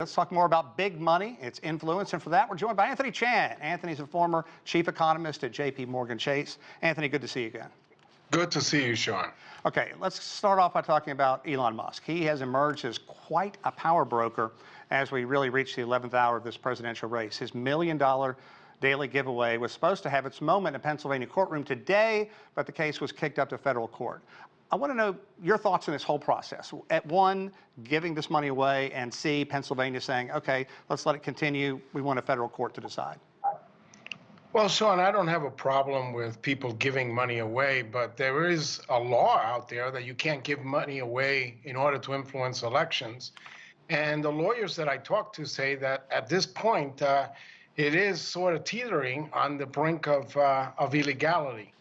Let's talk more about big money, its influence, and for that, we're joined by Anthony Chan. Anthony's a former chief economist at JPMorgan Chase. Anthony, good to see you again. Good to see you, Sean. Okay, let's start off by talking about Elon Musk. He has emerged as quite a power broker as we really reach the 11th hour of this presidential race. His $1 million daily giveaway was supposed to have its moment in a Pennsylvania courtroom today, but the case was kicked up to federal court. I want to know your thoughts on this whole process. At one, giving this money away, and C, Pennsylvania saying, okay, let's let it continue. We want a federal court to decide. Well, Sean, I don't have a problem with people giving money away, but there is a law out there that you can't give money away in order to influence elections. And the lawyers that I talk to say that at this point, it is sort of teetering on the brink of illegality.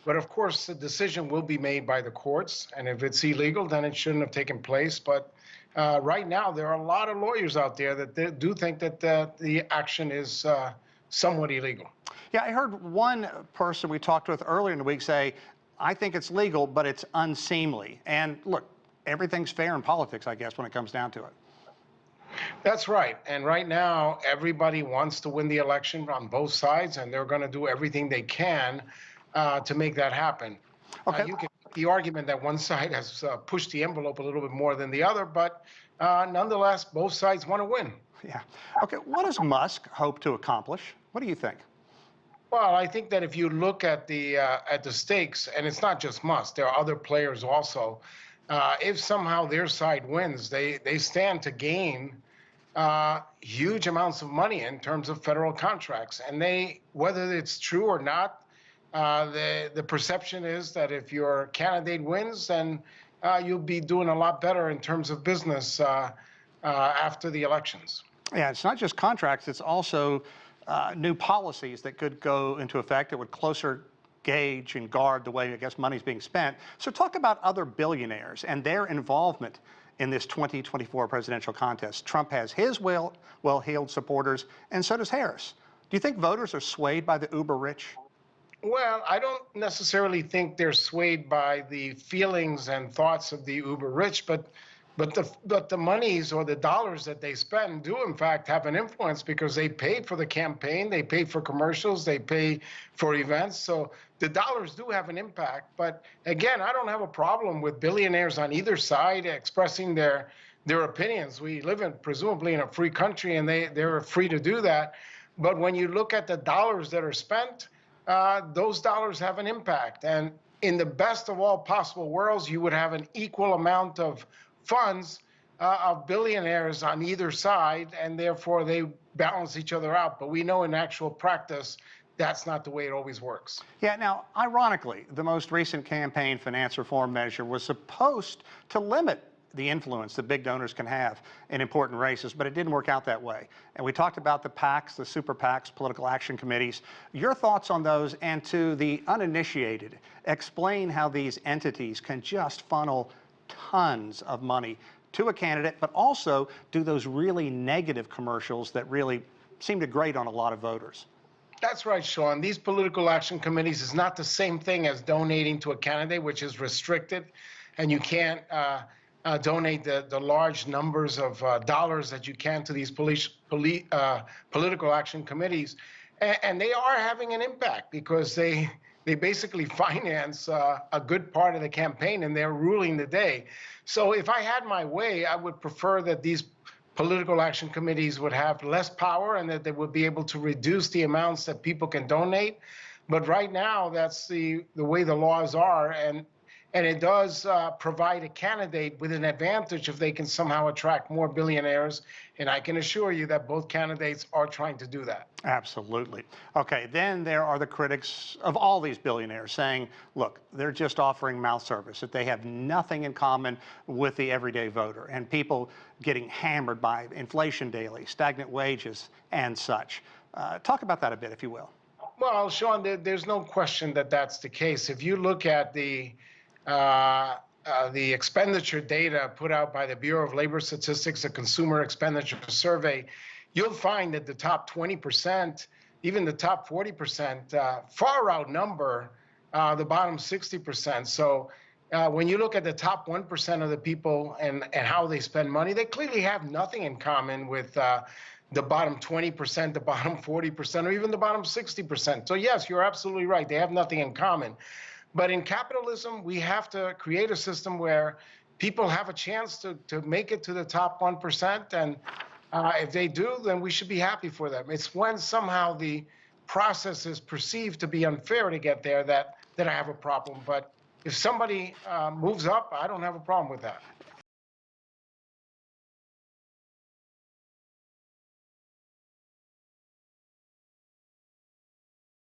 But of course, the decision will be made by the courts, and if it's illegal, then it shouldn't have taken place. But right now, there are a lot of lawyers out there that do think that the action is somewhat illegal. Yeah, I heard one person we talked with earlier in the week say, I think it's legal, but it's unseemly. And look, everything's fair in politics, I guess, when it comes down to it. That's right. And right now, everybody wants to win the election on both sides, and they're going to do everything they can to make that happen. Okay. You can make the argument that one side has pushed the envelope a little bit more than the other, but nonetheless, both sides want to win. Yeah. Okay. What does Musk hope to accomplish? What do you think? Well, I think that if you look at the stakes, and it's not just Musk, there are other players also. If somehow their side wins, they stand to gain huge amounts of money in terms of federal contracts. And whether it's true or not, the perception is that if your candidate wins, then you'll be doing a lot better in terms of business after the elections. Yeah, it's not just contracts, it's also new policies that could go into effect that would closer gauge and guard the way, I guess, money's being spent. So talk about other billionaires and their involvement in this 2024 presidential contest. Trump has his well-heeled supporters, and so does Harris. Do you think voters are swayed by the uber rich? Well, I don't necessarily think they're swayed by the feelings and thoughts of the uber rich, but the monies or the dollars that they spend do in fact have an influence because they pay for the campaign, they pay for commercials, they pay for events. So the dollars do have an impact. But again, I don't have a problem with billionaires on either side expressing their opinions. We live presumably in a free country, and they're free to do that. But when you look at the dollars that are spent, those dollars have an impact. And in the best of all possible worlds, you would have an equal amount of funds of billionaires on either side, and therefore they balance each other out. But we know in actual practice, that's not the way it always works. Yeah, now, ironically, the most recent campaign finance reform measure was supposed to limit the influence that big donors can have in important races, but it didn't work out that way. And we talked about the PACs, the super PACs, political action committees. Your thoughts on those, and to the uninitiated, explain how these entities can just funnel tons of money to a candidate, but also do those really negative commercials that really seem to grate on a lot of voters. That's right, Sean. These political action committees is not the same thing as donating to a candidate, which is restricted, and you can't donate the large numbers of dollars that you can to these political action committees. And they are having an impact because they basically finance a good part of the campaign, and they're ruling the day. So if I had my way, I would prefer that these political action committees would have less power and that they would be able to reduce the amounts that people can donate. But right now, that's the way the laws are, and it does provide a candidate with an advantage if they can somehow attract more billionaires. And I can assure you that both candidates are trying to do that. Absolutely. Okay, then there are the critics of all these billionaires saying, look, they're just offering mouth service, that they have nothing in common with the everyday voter, and people getting hammered by inflation daily, stagnant wages, and such. Talk about that a bit, if you will. Well, Sean, there's no question that that's the case. If you look at the expenditure data put out by the Bureau of Labor Statistics, the Consumer Expenditure Survey, you'll find that the top 20%, even the top 40%, far outnumber the bottom 60%. So when you look at the top 1% of the people and how they spend money, they clearly have nothing in common with the bottom 20%, the bottom 40%, or even the bottom 60%. So yes, you're absolutely right. They have nothing in common. But in capitalism, we have to create a system where people have a chance to make it to the top 1%. And if they do, then we should be happy for them. It's when somehow the process is perceived to be unfair to get there that I have a problem. But if somebody moves up, I don't have a problem with that.